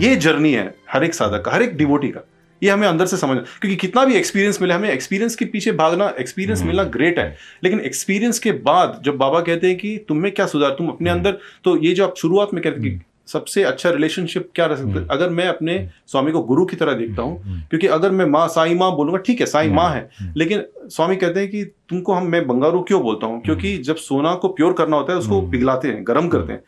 ये जर्नी है हर एक साधक का, हर एक डिवोटी का। ये हमें अंदर से समझ, क्योंकि कितना भी एक्सपीरियंस मिले, हमें एक्सपीरियंस के पीछे भागना, एक्सपीरियंस मिलना ग्रेट है, लेकिन एक्सपीरियंस के बाद जब बाबा कहते हैं कि तुम में क्या सुधार, तुम अपने अंदर, तो ये जो आप शुरुआत में कहते हैं कि सबसे अच्छा रिलेशनशिप क्या रह सकता है, अगर मैं अपने स्वामी को गुरु की तरह देखता हूँ, क्योंकि अगर मैं माँ, साईं माँ बोलूंगा, ठीक है साईं माँ है, लेकिन स्वामी कहते हैं कि तुमको मैं बंगारू क्यों बोलता हूँ, क्योंकि जब सोना को प्योर करना होता है उसको पिघलाते हैं, गर्म करते हैं,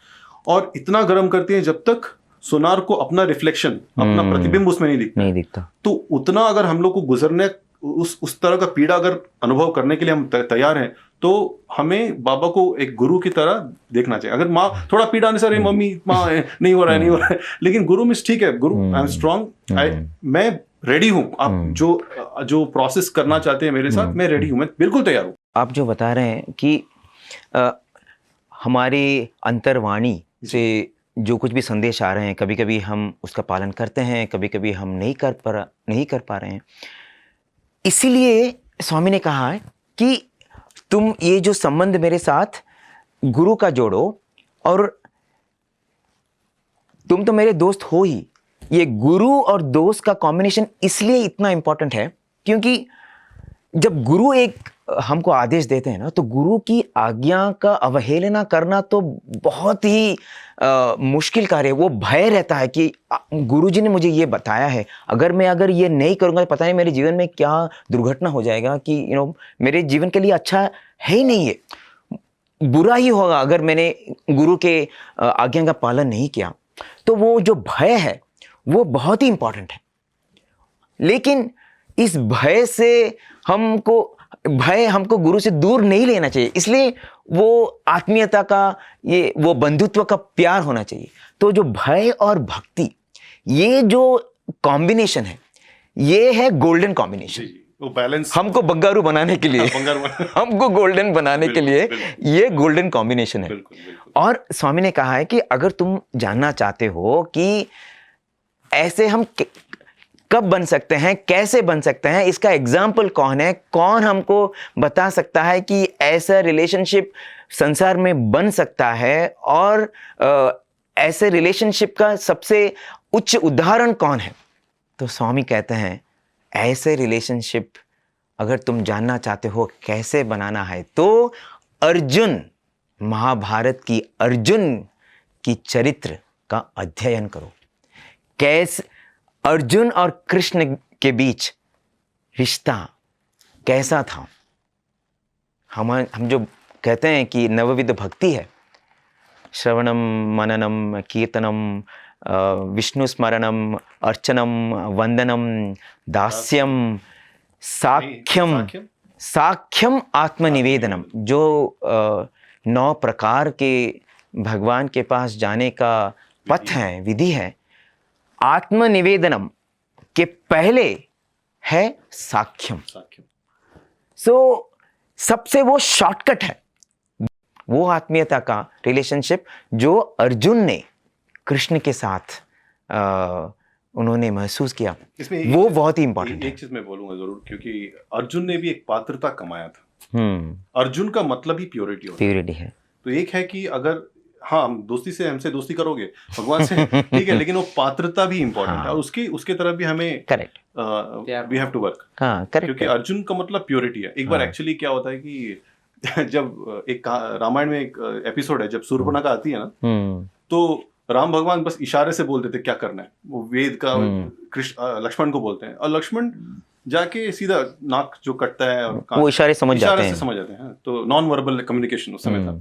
और इतना गर्म करते हैं जब तक सोनार को अपना रिफ्लेक्शन, अपना प्रतिबिंब उसमें नहीं दिखता। तो उतना अगर हम लोग को गुजरने, उस तरह का पीड़ा अगर अनुभव करने के लिए हम तैयार हैं, तो हमें बाबा को एक गुरु की तरह देखना चाहिए। अगर माँ थोड़ा पीड़ा नहीं, सर मम्मी माँ नहीं हो रहा है, लेकिन गुरु में ठीक है, गुरु आई एम स्ट्रांग, मैं रेडी हूँ, आप जो प्रोसेस करना चाहते हैं मेरे साथ, मैं रेडी हूँ, मैं बिल्कुल तैयार हूँ। आप जो बता रहे हैं कि हमारी अंतर्वाणी से जो कुछ भी संदेश आ रहे हैं, कभी कभी हम उसका पालन करते हैं, कभी कभी हम नहीं कर पा रहे हैं। इसीलिए स्वामी ने कहा है कि तुम ये जो संबंध मेरे साथ गुरु का जोड़ो, और तुम तो मेरे दोस्त हो ही। ये गुरु और दोस्त का कॉम्बिनेशन इसलिए इतना इंपॉर्टेंट है क्योंकि जब गुरु एक हमको आदेश देते हैं ना, तो गुरु की आज्ञा का अवहेलना करना तो बहुत ही मुश्किल कार्य है। वो भय रहता है कि गुरुजी ने मुझे ये बताया है, अगर ये नहीं करूँगा तो पता नहीं मेरे जीवन में क्या दुर्घटना हो जाएगा, कि मेरे जीवन के लिए अच्छा है ही नहीं है, बुरा ही होगा अगर मैंने गुरु के आज्ञा का पालन नहीं किया। तो वो जो भय है वो बहुत ही इंपॉर्टेंट है। लेकिन इस भय से हमको गुरु से दूर नहीं लेना चाहिए, इसलिए वो आत्मीयता का, वो बंधुत्व का प्यार होना चाहिए। तो जो भय और भक्ति, ये जो कॉम्बिनेशन है, ये है गोल्डन कॉम्बिनेशन। वो बैलेंस हमको बंगारू बनाने के लिए हमको गोल्डन बनाने के लिए ये गोल्डन कॉम्बिनेशन है। और स्वामी ने कहा है कि अगर तुम जानना चाहते हो कि ऐसे हम कब बन सकते हैं, कैसे बन सकते हैं, इसका एग्जाम्पल कौन है, कौन हमको बता सकता है कि ऐसा रिलेशनशिप संसार में बन सकता है, और ऐसे रिलेशनशिप का सबसे उच्च उदाहरण कौन है, तो स्वामी कहते हैं ऐसे रिलेशनशिप अगर तुम जानना चाहते हो कैसे बनाना है, तो अर्जुन, महाभारत की अर्जुन की चरित्र का अध्ययन करो। कैसे अर्जुन और कृष्ण के बीच रिश्ता कैसा था। हम जो कहते हैं कि नवविध भक्ति है, श्रवणम, मननम, कीर्तनम, विष्णु स्मरणम, अर्चनम, वंदनम, दास्यम, साख्यम आत्मनिवेदनम, जो 9 प्रकार के भगवान के पास जाने का पथ है, विधि है। आत्मनिवेदनम के पहले है साख्यम। सबसे वो शॉर्टकट है, वो आत्मीयता का रिलेशनशिप जो अर्जुन ने कृष्ण के साथ उन्होंने महसूस किया, वो बहुत ही इंपॉर्टेंट है। एक चीज मैं बोलूंगा जरूर, क्योंकि अर्जुन ने भी एक पात्रता कमाया था। अर्जुन का मतलब ही प्योरिटी है। तो एक है कि अगर दोस्ती से हमसे दोस्ती करोगे भगवान से, ठीक है, लेकिन वो पात्रता भी इंपॉर्टेंट है, और उसके तरफ भी हमें correct we have to work. क्योंकि अर्जुन का मतलब प्योरिटी है। एक बार एक्चुअली क्या होता है कि जब एक रामायण में एक एपिसोड है, जब शूर्पणखा आती है ना, तो राम भगवान बस इशारे से बोल देते क्या करना है, वो वेद का कृष्ण लक्ष्मण को बोलते हैं, और लक्ष्मण जाके सीधा नाक जो कटता है और वो इशारे समझ जाते हैं। तो नॉन वर्बल कम्युनिकेशन उस समय था।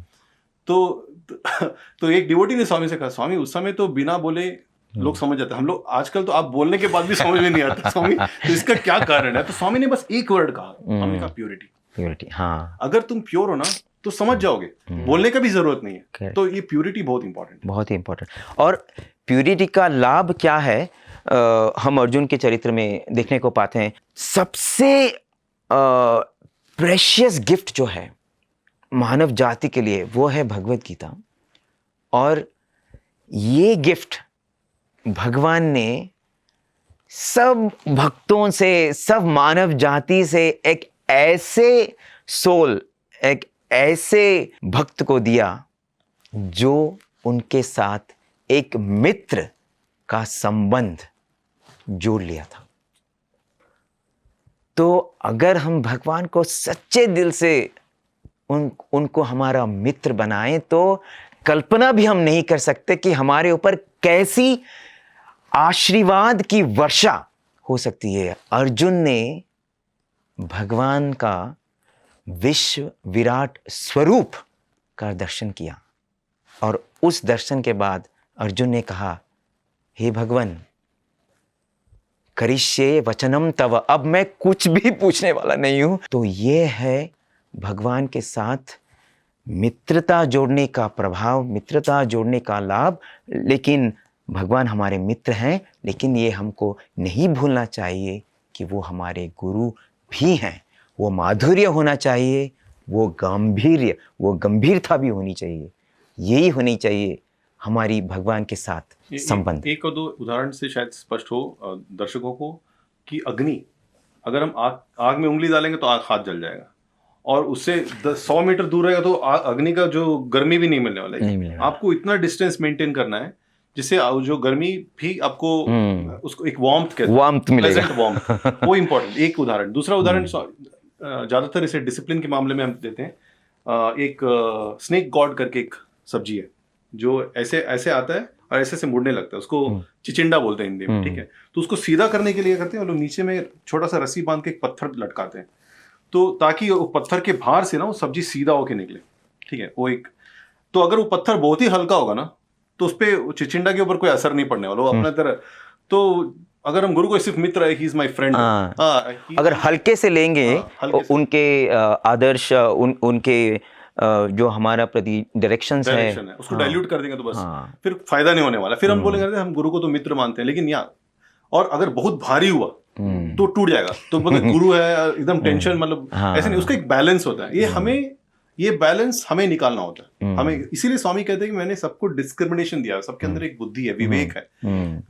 तो एक डिवोटी ने स्वामी से कहा, स्वामी उस समय तो बिना बोले लोग समझ जाते, हम लोग आजकल तो आप बोलने के बाद भी समझ में नहीं आता स्वामी, तो इसका क्या कारण है? तो स्वामी ने बस एक वर्ड कहा, हमने कहा प्योरिटी। हाँ, अगर तुम प्योर हो ना तो समझ जाओगे, बोलने का भी जरूरत नहीं है। तो ये प्योरिटी बहुत ही इंपॉर्टेंट। और प्योरिटी का लाभ क्या है, हम अर्जुन के चरित्र में देखने को पाते हैं। सबसे प्रेशियस गिफ्ट जो है मानव जाति के लिए, वो है भगवत गीता। और ये गिफ्ट भगवान ने सब भक्तों से, सब मानव जाति से एक ऐसे सोल, एक ऐसे भक्त को दिया जो उनके साथ एक मित्र का संबंध जोड़ लिया था। तो अगर हम भगवान को सच्चे दिल से उनको हमारा मित्र बनाएं तो कल्पना भी हम नहीं कर सकते कि हमारे ऊपर कैसी आशीर्वाद की वर्षा हो सकती है। अर्जुन ने भगवान का विश्व विराट स्वरूप का दर्शन किया और उस दर्शन के बाद अर्जुन ने कहा, हे भगवान, करिष्ये वचनम तव, अब मैं कुछ भी पूछने वाला नहीं हूं। तो ये है भगवान के साथ मित्रता जोड़ने का प्रभाव, मित्रता जोड़ने का लाभ। लेकिन भगवान हमारे मित्र हैं, लेकिन ये हमको नहीं भूलना चाहिए कि वो हमारे गुरु भी हैं। वो माधुर्य होना चाहिए, वो गंभीरता भी होनी चाहिए। यही होनी चाहिए हमारी भगवान के साथ संबंध। एक और दो उदाहरण से शायद स्पष्ट हो दर्शकों को कि अग्नि, अगर हम आग में उंगली डालेंगे तो आग हाथ जल जाएगा, और उससे 100 मीटर दूर रहेगा तो अग्नि का जो गर्मी भी नहीं मिलने वाला है। आपको इतना डिस्टेंस मेंटेन करना है जिससे जो गर्मी भी आपको उसको एक वार्मथ मिलेगा, वो इंपॉर्टेंट। एक उदाहरण। दूसरा उदाहरण, ज्यादातर इसे डिसिप्लिन के मामले में हम देते हैं। एक स्नेक गॉड करके एक सब्जी है जो ऐसे ऐसे आता है और ऐसे से मुड़ने लगता है, उसको चिचिंडा बोलते हैं हिंदी में, ठीक है। तो उसको सीधा करने के लिए करते हैं, और लोग नीचे में छोटा सा रस्सी बांध के एक पत्थर लटकाते हैं, तो ताकि वो पत्थर के भार से ना वो सब्जी सीधा होके निकले, ठीक है। वो एक, तो अगर वो पत्थर बहुत ही हल्का होगा ना तो उस पे चिचिंडा के ऊपर कोई असर नहीं पड़ने वाला, वो अपना तरह। तो अगर हम गुरु को सिर्फ मित्र है, ही इज माय फ्रेंड, अगर हल्के से लेंगे, उनके आदर्श, उनके जो हमारा प्रति डायरेक्शंस है उसको डाइल्यूट कर देंगे तो बस फिर फायदा नहीं होने वाला। फिर हम बोलेंगे हम गुरु को तो मित्र मानते हैं, लेकिन यहाँ और अगर बहुत भारी हुआ तो टूट जाएगा, तो मतलब गुरु है एकदम टेंशन, मतलब ऐसे नहीं, उसका एक बैलेंस होता है। ये बैलेंस हमें निकालना होता है हमें। इसीलिए स्वामी कहते हैं कि मैंने सबको डिस्क्रिमिनेशन दिया, सबके अंदर एक बुद्धि है, विवेक है।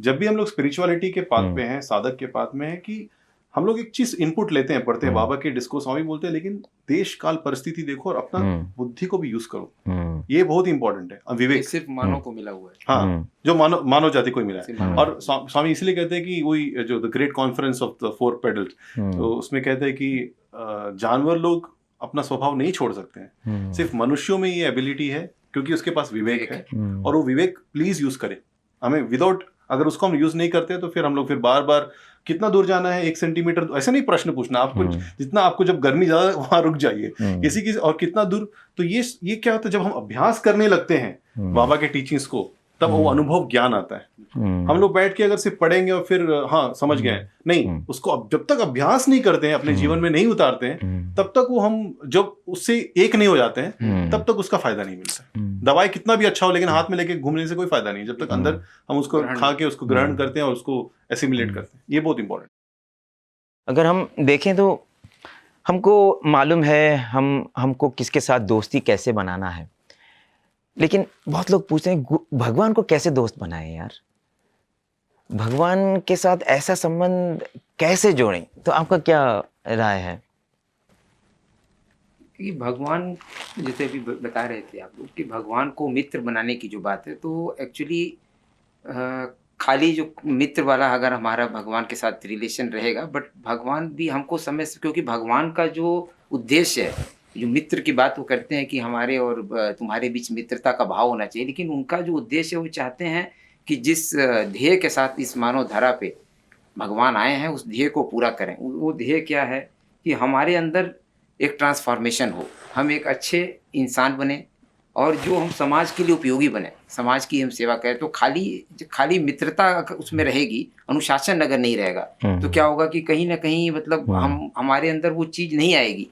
जब भी हम लोग स्पिरिचुअलिटी के पाथ पे हैं, साधक के पाथ में है, कि हम लोग एक चीज इनपुट लेते हैं, पढ़ते हैं, बाबा के डिस्को स्वामी बोलते हैं, लेकिन देश काल परिस्थिति देखो और अपना बुद्धि को भी यूज करो। ये बहुत इंपॉर्टेंट है। विवेक सिर्फ मानव को मिला हुआ है, हाँ, जो मानव जाति को मिला है। और स्वामी इसलिए कहते हैं कि वही जो the great conference of the 4 pedals, तो उसमें कहते हैं कि जानवर लोग अपना स्वभाव नहीं छोड़ सकते हैं, सिर्फ मनुष्यों में ये एबिलिटी है क्योंकि उसके पास विवेक है, और वो विवेक प्लीज यूज करे। हमें विदाउट, अगर उसको हम यूज नहीं करते तो फिर हम लोग फिर बार बार कितना दूर जाना है, 1 सेंटीमीटर, ऐसे नहीं प्रश्न पूछना आपको, जितना आपको जब गर्मी ज्यादा वहां रुक जाइए, किसी और कितना दूर। तो ये क्या होता है, जब हम अभ्यास करने लगते हैं बाबा के टीचिंग्स को, तब वो अनुभव ज्ञान आता है। हम लोग बैठ के अगर सिर्फ पढ़ेंगे और फिर हाँ समझ गए, नहीं, उसको जब तक अभ्यास नहीं करते हैं, अपने जीवन में नहीं उतारते हैं, तब तक वो हम जब उससे एक नहीं हो जाते हैं, तब तक उसका फायदा नहीं मिलता। दवाई कितना भी अच्छा हो, लेकिन हाथ में लेके घूमने से कोई फायदा नहीं, जब तक अंदर हम उसको खा के उसको ग्रहण करते हैं और उसको एसिमिलेट करते हैं। ये बहुत इंपॉर्टेंट। अगर हम देखें तो हमको मालूम है हमको किसके साथ दोस्ती कैसे बनाना है, लेकिन बहुत लोग पूछते हैं भगवान को कैसे दोस्त बनाए यार, भगवान के साथ ऐसा संबंध कैसे जोड़ें? तो आपका क्या राय है? कि भगवान, जैसे अभी बता रहे थे आप लोग कि भगवान को मित्र बनाने की जो बात है, तो एक्चुअली खाली जो मित्र वाला अगर हमारा भगवान के साथ रिलेशन रहेगा, बट भगवान भी हमको समय से, क्योंकि भगवान का जो उद्देश्य है, जो मित्र की बात वो करते हैं कि हमारे और तुम्हारे बीच मित्रता का भाव होना चाहिए, लेकिन उनका जो उद्देश्य है वो चाहते हैं कि जिस ध्येय के साथ इस मानव धरा पे भगवान आए हैं उस ध्येय को पूरा करें। वो ध्येय क्या है कि हमारे अंदर एक ट्रांसफॉर्मेशन हो, हम एक अच्छे इंसान बने और जो हम समाज के लिए उपयोगी बने, समाज की हम सेवा करें। तो खाली मित्रता उसमें रहेगी, अनुशासन अगर नहीं रहेगा तो क्या होगा कि कहीं ना कहीं मतलब हमारे अंदर वो चीज़ नहीं आएगी,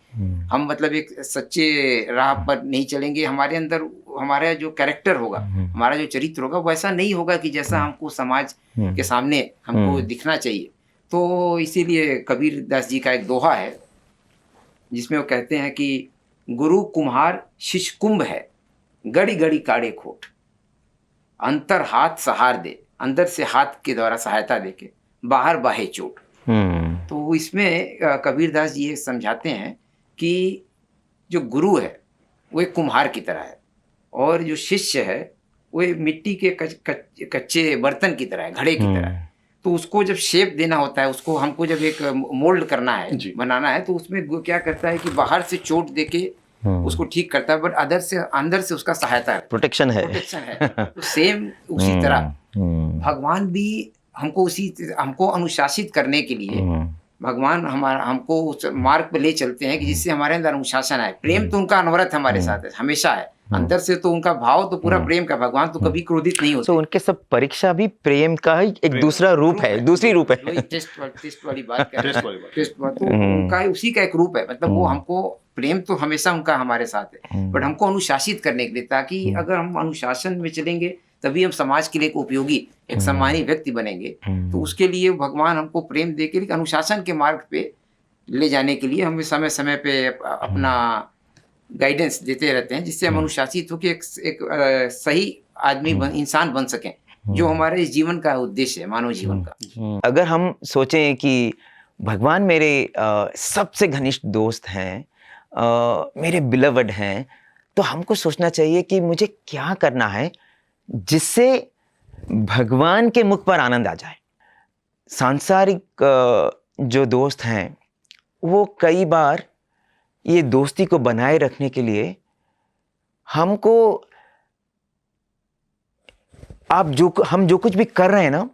हम मतलब एक सच्चे राह पर नहीं चलेंगे। हमारे अंदर हमारा जो कैरेक्टर होगा, हमारा जो चरित्र होगा, वैसा नहीं होगा कि जैसा हमको समाज के सामने हमको दिखना चाहिए। तो इसीलिए कबीर दास जी का एक दोहा है जिसमें वो कहते हैं कि गुरु कुम्हार शिष्य कुंभ है, गड़ी गड़ी काढ़े खोट, अंतर हाथ सहार दे, अंदर से हाथ के द्वारा सहायता देके बाहर बाहे चोट। तो इसमें कबीर दास जी ये समझाते हैं कि जो गुरु है वो एक कुम्हार की तरह है, और जो शिष्य है वो एक मिट्टी के कच्चे बर्तन की तरह है, घड़े की तरह है। तो उसको जब शेप देना होता है, उसको हमको जब एक मोल्ड करना है, बनाना है, तो उसमें वो क्या करता है कि बाहर से चोट देके उसको ठीक करता है, बट अंदर से उसका सहायता है, प्रोटेक्शन है। तो सेम उसी तरह भगवान भी हमको अनुशासित करने के लिए भगवान हमको उस मार्ग पे ले चलते हैं कि जिससे हमारे अंदर अनुशासन आए। प्रेम तो उनका अनवरत हमारे साथ है, हमेशा है, अंदर से तो उनका भाव तो पूरा प्रेम का। भगवान तो कभी क्रोधित नहीं होते। तो उनके सब परीक्षा भी प्रेम का ही एक दूसरा रूप है, दूसरी रूप है। टेस्ट वाली बात कर रहे हैं, टेस्ट तो उनका उसी का एक रूप है। मतलब वो हमको प्रेम तो हमेशा उनका हमारे साथ है, बट हमको अनुशासित करने के लिए, ताकि अगर हम अनुशासन में चलेंगे तभी हम समाज के लिए एक उपयोगी, एक सम्मानी व्यक्ति बनेंगे। तो उसके लिए भगवान हमको प्रेम देके अनुशासन के मार्ग पे ले जाने के लिए हमें समय समय पे अपना गाइडेंस देते रहते हैं, जिससे हम अनुशासित होकर एक सही आदमी इंसान बन सकें, जो हमारे जीवन का उद्देश्य है, मानव जीवन का। अगर हम सोचें कि भगवान मेरे सबसे घनिष्ठ दोस्त हैं, मेरे बिलवड हैं, तो हमको सोचना चाहिए कि मुझे क्या करना है जिससे भगवान के मुख पर आनंद आ जाए। सांसारिक जो दोस्त हैं वो कई बार ये दोस्ती को बनाए रखने के लिए हमको हम जो कुछ भी कर रहे हैं ना,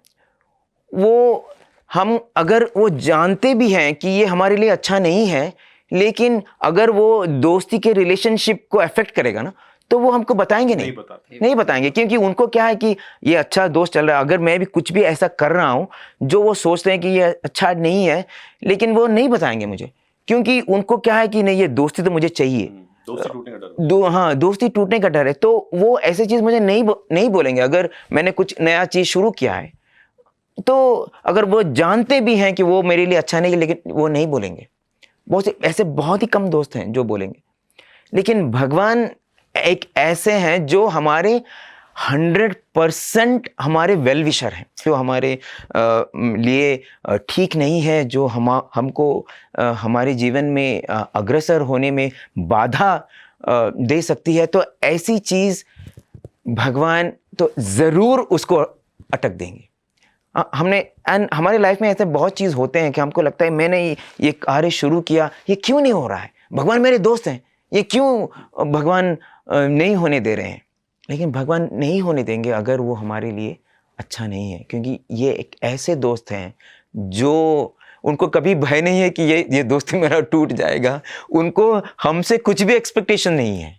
वो हम अगर वो जानते भी हैं कि ये हमारे लिए अच्छा नहीं है, लेकिन अगर वो दोस्ती के रिलेशनशिप को अफेक्ट करेगा ना, तो वो हमको बताएंगे नहीं बताएंगे, क्योंकि उनको क्या है कि ये अच्छा दोस्त चल रहा है। अगर मैं भी कुछ भी ऐसा कर रहा हूँ जो वो सोचते हैं कि ये अच्छा नहीं है, लेकिन वो नहीं बताएंगे मुझे, क्योंकि उनको क्या है कि नहीं, ये दोस्ती तो मुझे चाहिए, दोस्ती टूटने का डर। हाँ, दोस्ती टूटने का डर है। तो वो ऐसी चीज मुझे नहीं बोलेंगे। अगर मैंने कुछ नया चीज शुरू किया है, तो अगर वो जानते भी हैं कि वो मेरे लिए अच्छा नहीं है, लेकिन वो नहीं बोलेंगे। बहुत ही कम दोस्त हैं जो बोलेंगे। लेकिन भगवान एक ऐसे हैं जो हमारे 100% हमारे वेल विशर हैं, जो हमारे लिए ठीक नहीं है, जो हमको हमारे जीवन में अग्रसर होने में बाधा दे सकती है। तो ऐसी चीज़ भगवान तो ज़रूर उसको अटक देंगे। हमारे लाइफ में ऐसे बहुत चीज़ होते हैं कि हमको लगता है मैंने ये कार्य शुरू किया, ये क्यों नहीं हो रहा है, भगवान मेरे दोस्त हैं, ये क्यों भगवान नहीं होने दे रहे हैं। लेकिन भगवान नहीं होने देंगे अगर वो हमारे लिए अच्छा नहीं है, क्योंकि ये एक ऐसे दोस्त हैं जो उनको कभी भय नहीं है कि ये दोस्ती मेरा टूट जाएगा। उनको हमसे कुछ भी एक्सपेक्टेशन नहीं है,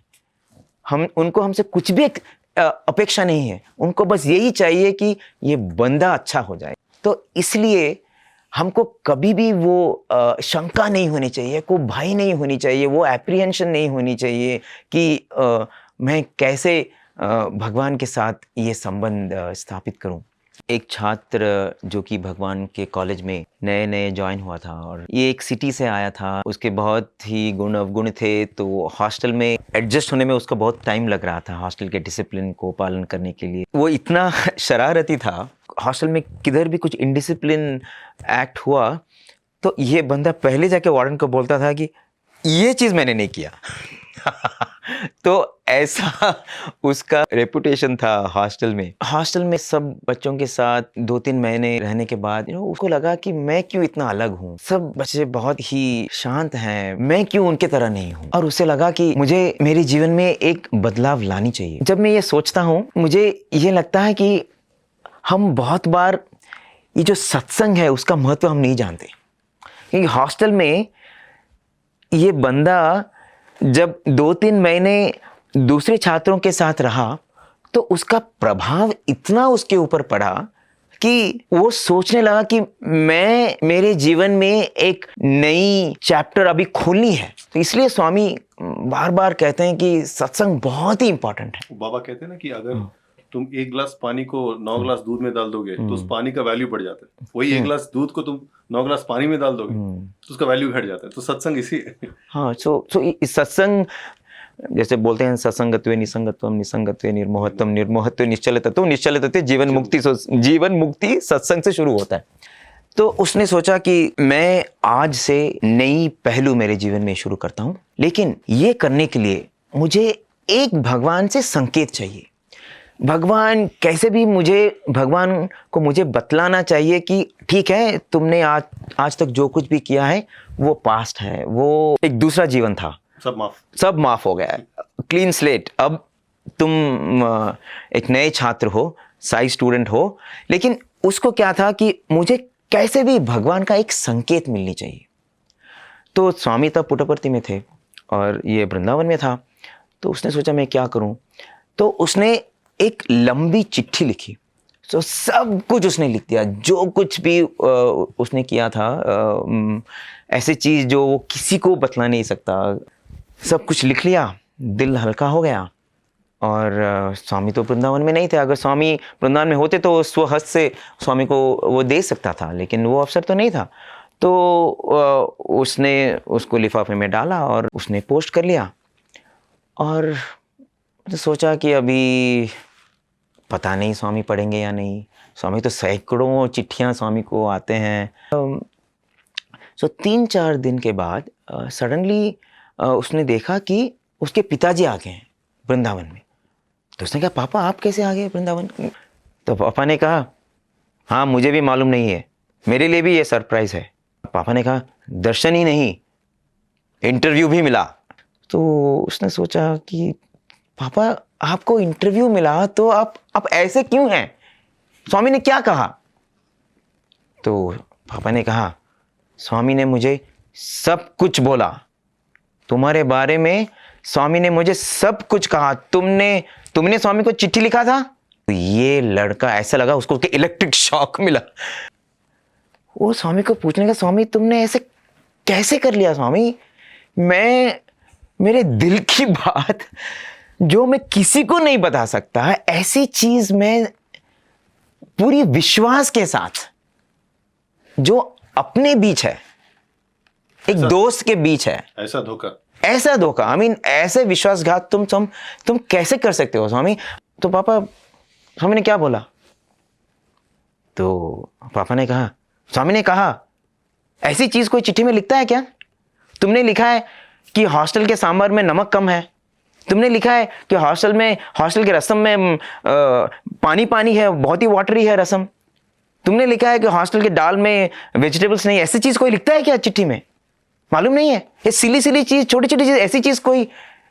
उनको हमसे कुछ भी अपेक्षा नहीं है। उनको बस यही चाहिए कि ये बंदा अच्छा हो जाए। तो इसलिए हमको कभी भी वो शंका नहीं होनी चाहिए, कोई भय नहीं होनी चाहिए, वो एप्रीहेंशन नहीं होनी चाहिए कि मैं कैसे भगवान के साथ ये संबंध स्थापित करूं। एक छात्र जो कि भगवान के कॉलेज में नए ज्वाइन हुआ था और ये एक सिटी से आया था, उसके बहुत ही गुण अवगुण थे, तो हॉस्टल में एडजस्ट होने में उसका बहुत टाइम लग रहा था, हॉस्टल के डिसिप्लिन को पालन करने के लिए। वो इतना शरारती था, हॉस्टल में किधर भी कुछ इनडिसिप्लिन एक्ट हुआ तो ये बंदा पहले जाके वार्डन को बोलता था कि ये चीज़ मैंने नहीं किया। तो ऐसा उसका रेपुटेशन था हॉस्टल में सब बच्चों के साथ 2-3 महीने रहने के बाद उसको लगा कि मैं क्यों इतना अलग हूँ, सब बच्चे बहुत ही शांत हैं, मैं क्यों उनके तरह नहीं हूँ। और उसे लगा कि मुझे मेरे जीवन में एक बदलाव लानी चाहिए। जब मैं ये सोचता हूँ, मुझे ये लगता है कि हम बहुत बार ये जो सत्संग है उसका महत्व हम नहीं जानते, क्योंकि हॉस्टल में ये बंदा जब 2-3 महीने दूसरे छात्रों के साथ रहा तो उसका प्रभाव इतना उसके ऊपर पड़ा कि वो सोचने लगा कि मेरे जीवन में एक नई चैप्टर अभी खोलनी है। तो इसलिए स्वामी बार बार कहते हैं कि सत्संग बहुत ही इंपॉर्टेंट है। बाबा कहते हैं ना कि अगर तुम 1 गिलास पानी को 9 गिलास दूध में डाल दोगे तो उस पानी का वैल्यू बढ़ जाता है। वही 1 गिलास दूध को तुम 9 गिलास पानी में डाल दोगे तो उसका वैल्यू घट जाता है। तो सत्संग इसी हाँ, सो सत्संग जैसे बोलते हैं, सत्संगत्वे निसंगत्वम निसंगत्वे निर्मोहत्वम निर्मोहत्वे निश्चलतत्व निश्चलतत्व जीवन मुक्ति सत्संग से शुरू होता है। तो उसने सोचा कि मैं आज से नई पहलू मेरे जीवन में शुरू करता हूँ, लेकिन ये करने के लिए मुझे एक भगवान से संकेत चाहिए। भगवान कैसे भी भगवान को मुझे बतलाना चाहिए कि ठीक है, तुमने आज तक जो कुछ भी किया है वो पास्ट है, वो एक दूसरा जीवन था, सब माफ हो गया है, क्लीन स्लेट। अब तुम एक नए छात्र हो, साई स्टूडेंट हो। लेकिन उसको क्या था कि मुझे कैसे भी भगवान का एक संकेत मिलनी चाहिए। तो स्वामी तब पुट्टपर्ती में थे और ये वृंदावन में था। तो उसने सोचा मैं क्या करूं, तो उसने एक लंबी चिट्ठी लिखी। तो सब कुछ उसने लिख दिया, जो कुछ भी उसने किया था, ऐसे चीज़ जो वो किसी को बतला नहीं सकता, सब कुछ लिख लिया। दिल हल्का हो गया। और स्वामी तो वृंदावन में नहीं थे। अगर स्वामी वृंदावन में होते तो स्वहस्त से स्वामी को वो दे सकता था, लेकिन वो अवसर तो नहीं था। तो उसने उसको लिफाफे में डाला और उसने पोस्ट कर लिया। और सोचा कि अभी पता नहीं स्वामी पढ़ेंगे या नहीं। स्वामी तो सैकड़ों चिट्ठियाँ स्वामी को आते हैं। सो 3-4 दिन के बाद सडनली उसने देखा कि उसके पिताजी आ गए हैं वृंदावन में। तो उसने कहा पापा आप कैसे आ गए वृंदावन? तो पापा ने कहा हाँ मुझे भी मालूम नहीं है, मेरे लिए भी ये सरप्राइज़ है। पापा ने कहा दर्शन ही नहीं, इंटरव्यू भी मिला। तो उसने सोचा कि पापा आपको इंटरव्यू मिला तो आप ऐसे क्यों हैं, स्वामी ने क्या कहा? तो पापा ने कहा स्वामी ने मुझे सब कुछ बोला, तुम्हारे बारे में स्वामी ने मुझे सब कुछ कहा। तुमने स्वामी को चिट्ठी लिखा था। तो ये लड़का ऐसा लगा उसको कि इलेक्ट्रिक शॉक मिला। वो स्वामी को पूछने का, स्वामी तुमने ऐसे कैसे कर लिया स्वामी? मेरे दिल की बात जो मैं किसी को नहीं बता सकता, ऐसी चीज मैं पूरी विश्वास के साथ जो अपने बीच है, एक दोस्त के बीच है, ऐसा धोखा आई मीन ऐसे विश्वासघात तुम कैसे कर सकते हो स्वामी? तो पापा स्वामी ने क्या बोला? तो पापा ने कहा, स्वामी ने कहा ऐसी चीज कोई चिट्ठी में लिखता है क्या? तुमने लिखा है कि हॉस्टल के सांभर में नमक कम है, तुमने लिखा है कि हॉस्टल के रसम में पानी है, बहुत ही वाटरी है रसम, तुमने लिखा है कि हॉस्टल के दाल में वेजिटेबल्स नहीं। ऐसी चीज कोई लिखता है क्या चिट्ठी में? मालूम नहीं है? ये सिली चीज, छोटी छोटी चीज, ऐसी चीज कोई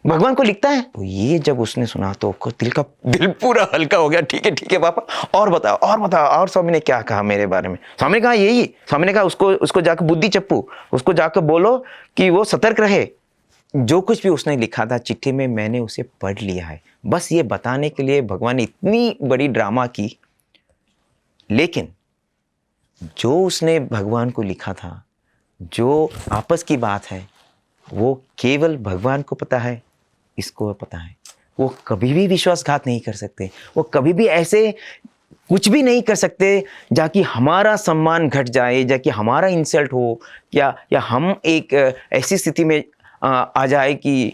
भगवान को लिखता है? तो ये जब उसने सुना तो दिल पूरा हल्का हो गया। ठीक है पापा, और बताओ और स्वामी ने क्या कहा मेरे बारे में? स्वामी ने कहा यही, स्वामी ने कहा उसको जाकर बुद्धि चप्पू, उसको जाकर बोलो कि वो सतर्क रहे। जो कुछ भी उसने लिखा था चिट्ठी में मैंने उसे पढ़ लिया है। बस ये बताने के लिए भगवान ने इतनी बड़ी ड्रामा की, लेकिन जो उसने भगवान को लिखा था, जो आपस की बात है, वो केवल भगवान को पता है, इसको पता है। वो कभी भी विश्वासघात नहीं कर सकते, वो कभी भी ऐसे कुछ भी नहीं कर सकते जाकि हमारा सम्मान घट जाए, जाकि हमारा इंसल्ट हो, या हम एक ऐसी स्थिति में आ जाए कि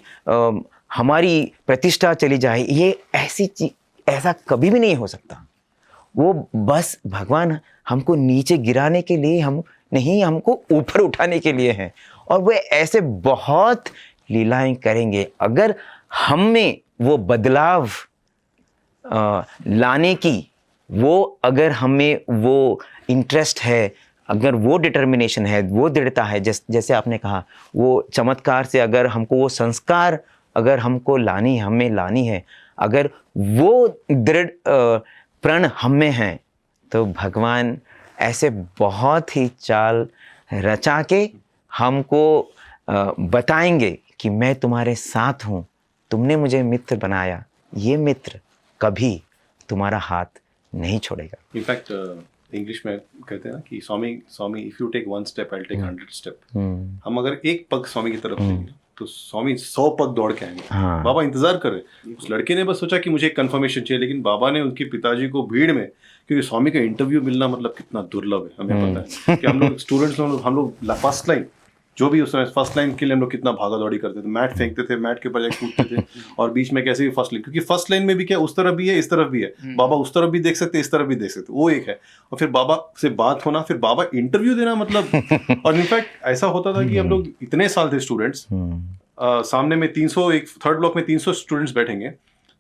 हमारी प्रतिष्ठा चली जाए। ये ऐसी चीज, ऐसा कभी भी नहीं हो सकता। वो बस भगवान हमको नीचे गिराने के लिए हमको ऊपर उठाने के लिए है। और वे ऐसे बहुत लीलाएं करेंगे। अगर हम में वो बदलाव लाने की, अगर हमें वो इंटरेस्ट है, अगर वो डिटर्मिनेशन है, वो दृढ़ता है, जैसे आपने कहा, वो चमत्कार से अगर हमको वो संस्कार अगर हमको हमें लानी है, अगर वो दृढ़ प्रण हम में है, तो भगवान ऐसे बहुत ही चाल रचा के हमको बताएंगे कि मैं तुम्हारे साथ हूँ, तुमने मुझे मित्र बनाया, ये मित्र कभी तुम्हारा हाथ नहीं छोड़ेगा। इनफैक्ट इंग्लिश में कहते हैं ना कि Swami if you take 1 step I will take 100 step. हम अगर एक पग स्वामी की तरफ लेंगे तो स्वामी 100 पग दौड़ के आएंगे। बाबा इंतजार कर रहे। उस लड़के ने बस सोचा कि मुझे एक कंफर्मेशन चाहिए, लेकिन बाबा ने उनके पिताजी को भीड़ में, क्योंकि स्वामी का इंटरव्यू मिलना मतलब कितना दुर्लभ है, हमें पता है कि हम लोग स्टूडेंट्स, हम लोग फर्स्ट लाइन, जो भी उस समय फर्स्ट लाइन के लिए हम लोग कितना भागा दौड़ी करते थे, मैट फेंकते थे, मैट के ऊपर जाके कूदते थे, और बीच में कैसे भी फर्स्ट लाइन, क्योंकि फर्स्ट लाइन में भी क्या उस तरफ भी है, इस तरफ भी है, बाबा उस तरफ भी देख सकते, इस तरफ भी देख सकते, वो एक है। और फिर बाबा से बात होना, फिर बाबा इंटरव्यू देना, मतलब और इनफैक्ट ऐसा होता था कि हम लोग इतने साल थे स्टूडेंट्स, सामने में 300, एक थर्ड ब्लॉक में 300 स्टूडेंट्स बैठेंगे,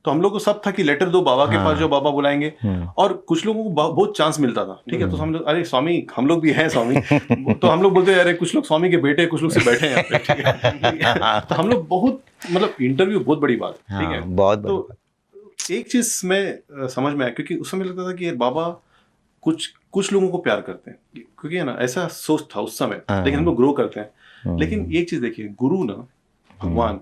तो हम लोग को सब था कि लेटर दो बाबा के पास, जो बाबा बुलाएंगे। हम्म। और कुछ लोगों को बहुत चांस मिलता था, ठीक है, तो हम लोग, अरे स्वामी हम लोग भी हैं स्वामी, तो हम लोग बोलते अरे कुछ लोग स्वामी के बेटे, कुछ लोग से बैठे हैं यहाँ पे, ठीक है। तो हम लोग बहुत, मतलब इंटरव्यू बहुत बड़ी बात, ठीक है। बहुत बड़ी तो एक चीज में समझ में आया, क्योंकि उस समय लगता था कि ये बाबा कुछ लोगों को प्यार करते हैं, क्योंकि है ना, ऐसा सोच था उस समय, लेकिन हम लोग ग्रो करते हैं। लेकिन एक चीज देखिए, गुरु ना, भगवान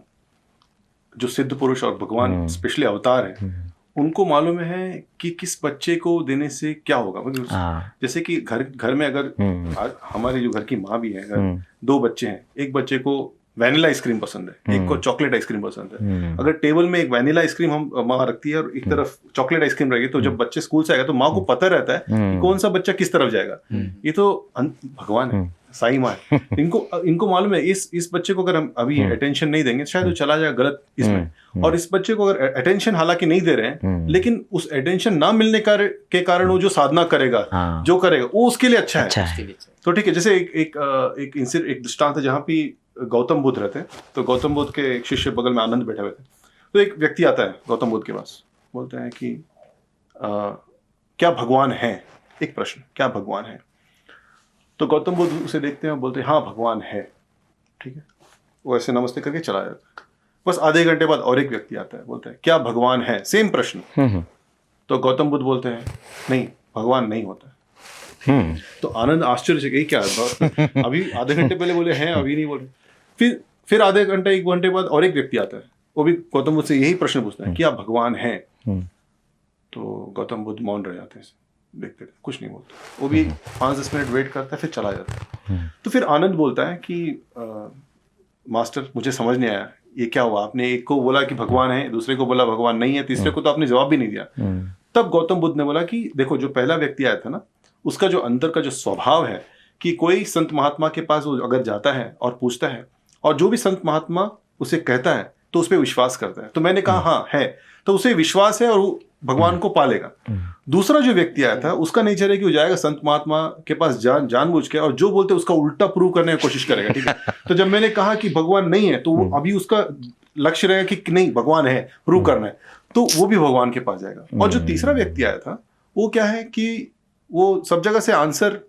जो सिद्ध पुरुष और भगवान स्पेशली अवतार है, उनको मालूम है कि किस बच्चे को देने से क्या होगा। मतलब जैसे कि घर में अगर हमारे जो घर की माँ भी है, अगर 2 बच्चे हैं, एक बच्चे को वैनिला आइसक्रीम पसंद है, एक को चॉकलेट आइसक्रीम पसंद है, अगर टेबल में एक वैनिला आइसक्रीम हम माँ रखती है और एक तरफ चॉकलेट आइसक्रीम रहेगी, तो जब बच्चे स्कूल से आएगा तो माँ को पता रहता है कि कौन सा बच्चा किस तरफ जाएगा। ये तो भगवान है, साई माँ है, इनको मालूम है इस बच्चे को अगर हम अभी अटेंशन नहीं देंगे शायद वो चला जाएगा गलत इसमें, और इस बच्चे को अगर अटेंशन हालांकि नहीं दे रहे हैं, लेकिन उस अटेंशन ना मिलने के कारण वो जो साधना करेगा, जो करेगा वो उसके लिए अच्छा है। तो ठीक है, जैसे एक दृष्टांत है जहाँ पे गौतम बुद्ध रहते हैं, तो गौतम बुद्ध के एक शिष्य बगल में आनंद बैठे हुए थे, तो एक व्यक्ति आता है गौतम बुद्ध के पास, बोलते हैं कि क्या भगवान है, एक प्रश्न, क्या भगवान है? तो गौतम बुद्ध उसे देखते हैं और बोलते हैं हाँ भगवान है, ठीक है। वो ऐसे नमस्ते करके चला जाता है। बस आधे घंटे बाद और एक व्यक्ति आता है, बोलता है क्या भगवान है, सेम प्रश्न। तो गौतम बुद्ध बोलते हैं नहीं, भगवान नहीं होता। तो आनंद आश्चर्य से क्या अभी आधे घंटे पहले बोले हैं, अभी नहीं बोले। फिर आधे घंटे 1 घंटे बाद और एक व्यक्ति आता है, वो भी गौतम बुद्ध से यही प्रश्न पूछता है, क्या भगवान है? तो गौतम बुद्ध मौन रह जाते हैं, देखते थे, कुछ नहीं बोलते। वो भी 5-10 मिनट वेट करता है, फिर चला जाता है। तो फिर आनंद बोलता है कि मास्टर मुझे समझ नहीं आया, ये क्या हुआ? आपने एक को बोला कि भगवान है, दूसरे को बोला भगवान नहीं है, तीसरे को तो आपने जवाब भी नहीं दिया। तब गौतम बुद्ध ने बोला कि देखो, जो पहला व्यक्ति आया था ना, उसका जो अंदर का जो स्वभाव है कि कोई संत महात्मा के पास वो अगर जाता है और पूछता है, और जो भी संत महात्मा उसे कहता है तो उस पर विश्वास करता है। तो मैंने कहा हाँ है, तो उसे विश्वास है और वो भगवान को पालेगा। दूसरा जो व्यक्ति आया था, उसका नेचर है कि वो जाएगा संत महात्मा के पास जानबूझ के, और जो बोलते हैं उसका उल्टा प्रूव करने की कोशिश करेगा, ठीक है। तो जब मैंने कहा कि भगवान नहीं है, तो वो अभी उसका लक्ष्य रहेगा कि नहीं भगवान है, प्रूव करना है, तो वो भी भगवान के पास जाएगा। और जो तीसरा व्यक्ति आया था, वो क्या है कि वो सब जगह से आंसर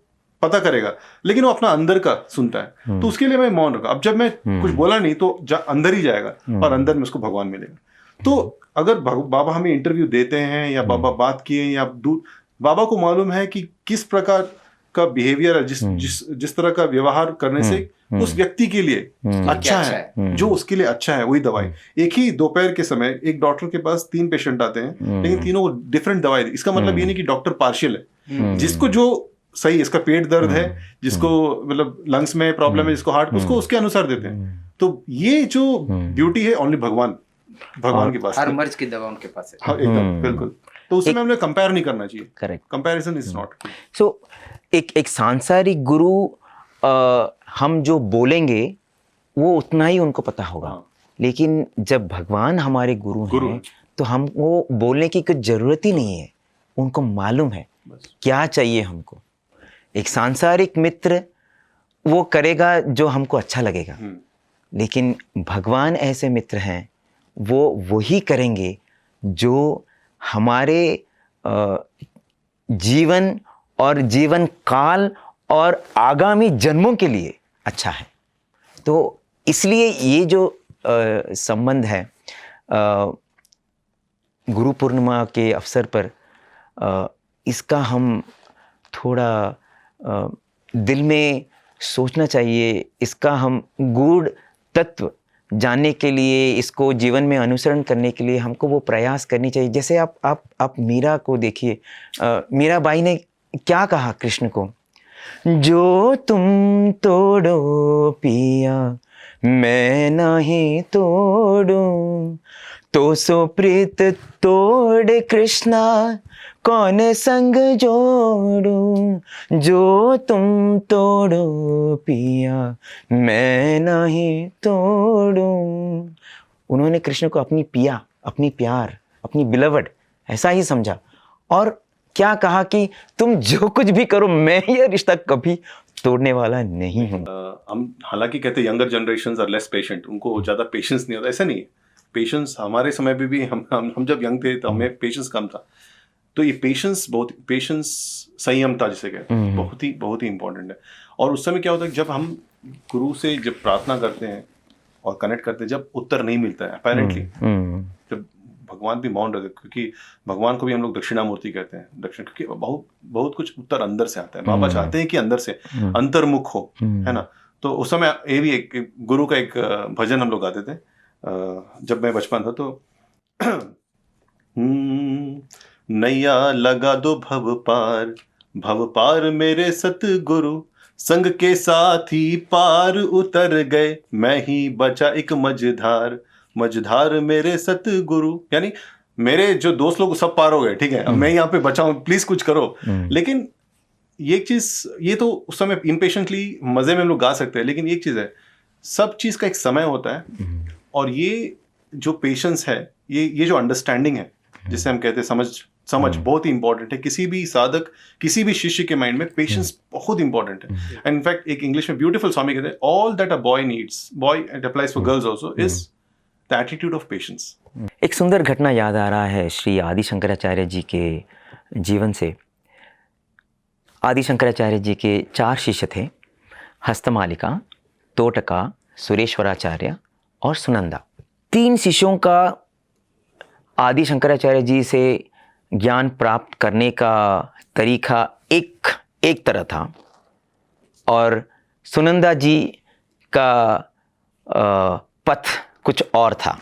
पता करेगा, लेकिन वो अपना अंदर का सुनता है। तो उसके लिए मैं मौन रखा। अब जब मैं कुछ बोला नहीं तो अंदर ही जाएगा, और अंदर में उसको भगवान मिलेगा। तो अगर बाबा हमें इंटरव्यू देते हैं या बाबा बात किए या बाबा को मालूम है कि किस प्रकार का बिहेवियर है, जिस तरह का व्यवहार करने से उस व्यक्ति के लिए अच्छा है, जो उसके लिए अच्छा है, वही दवाई। एक ही दोपहर के समय एक डॉक्टर के पास 3 पेशेंट आते हैं, लेकिन तीनों को डिफरेंट दवाई दी। इसका मतलब ये नहीं कि डॉक्टर पार्शियल है। जिसको जो सही, इसका पेट दर्द है, जिसको मतलब लंग्स में प्रॉब्लम है, जिसको हार्ट, उसको उसके अनुसार देते हैं। तो ये जो ब्यूटी है ओनली भगवान के पास, हर मर्ज की दवा उनके पास है। हाँ एकदम बिल्कुल। तो उसमें हमने कंपेयर नहीं करना चाहिए। Correct, comparison is not. So एक सांसारिक गुरु, हम जो बोलेंगे वो उतना ही उनको पता होगा, लेकिन जब भगवान हमारे गुरु हैं, तो हम वो बोलने की कुछ जरूरत ही नहीं है, उनको मालूम है क्या चाहिए हमको। एक सांसारिक मित्र वो करेगा जो हमको अच्छा लगेगा, लेकिन भगवान ऐसे मित्र हैं, वो वही करेंगे जो हमारे जीवन और जीवन काल और आगामी जन्मों के लिए अच्छा है। तो इसलिए ये जो संबंध है, गुरु पूर्णिमा के अवसर पर इसका हम थोड़ा दिल में सोचना चाहिए, इसका हम गूढ़ तत्व जानने के लिए, इसको जीवन में अनुसरण करने के लिए हमको वो प्रयास करनी चाहिए। जैसे आप मीरा को देखिए, मीराबाई ने क्या कहा कृष्ण को, जो तुम तोड़ो पिया मैं नहीं तोड़ूं, तो सो प्रीत तोड़ कृष्णा कौन संग जोड़ूं, जो तुम तोड़ो पिया मैं नहीं तोड़ूं। उन्होंने कृष्ण को अपनी पिया, अपनी प्यार, अपनी बिलवड ऐसा ही समझा, और क्या कहा कि तुम जो कुछ भी करो मैं ये रिश्ता कभी तोड़ने वाला नहीं हूँ। हम हालांकि कहते हैं younger generations are less patient, उनको ज़्यादा पेशेंस नहीं होता, ऐसा नहीं है। पेशेंस हमारे समय पे भी हम जब यंग थे तो हमें पेशेंस कम था, तो ये पेशेंस संयमता जिसे कहते हैं बहुत ही इंपॉर्टेंट है। और उस समय क्या होता है जब हम गुरु से जब प्रार्थना करते हैं और कनेक्ट करते हैं, जब उत्तर नहीं मिलता है अपेरेंटली, जब भगवान भी मौन रहते, क्योंकि भगवान को भी हम लोग दक्षिणामूर्ति कहते हैं, क्योंकि बहुत कुछ उत्तर अंदर से आता है। बाबा चाहते हैं कि अंदर से अंतर्मुख हो, है ना। तो उस समय ये भी एक गुरु का एक भजन हम लोग गाते थे जब मैं बचपन था। तो नैया लगा दो भव पार मेरे सतगुरु, संग के साथी पार उतर गए, मैं ही बचा एक मझधार मेरे सतगुरु। यानी मेरे जो दोस्त लोग सब पार हो गए, ठीक है, अब मैं यहाँ पे बचा हूँ, प्लीज कुछ करो। लेकिन ये चीज, ये तो उस समय इम्पेशेंटली मजे में हम लोग गा सकते हैं, लेकिन एक चीज है, सब चीज का एक समय होता है। और ये जो पेशेंस है, ये जो अंडरस्टैंडिंग है, जिसे हम कहते हैं समझ बहुत ही इंपॉर्टेंट है। किसी भी साधक, किसी भी शिष्य के माइंड में पेशेंस बहुत इंपॉर्टेंट है। एंड इनफैक्ट एक इंग्लिश में ब्यूटीफुल स्वामी कहते हैं, all that a boy needs, boy it applies for girls also, is the attitude of patience. एक सुंदर घटना याद आ रहा है श्री आदि शंकराचार्य जी के जीवन से। आदि शंकराचार्य जी के 4 शिष्य थे, हस्तमालिका, तोटका, सुरेश्वराचार्य और सुनंदा। 3 शिष्यों का आदि शंकराचार्य जी से ज्ञान प्राप्त करने का तरीका एक तरह था, और सुनंदा जी का पथ कुछ और था।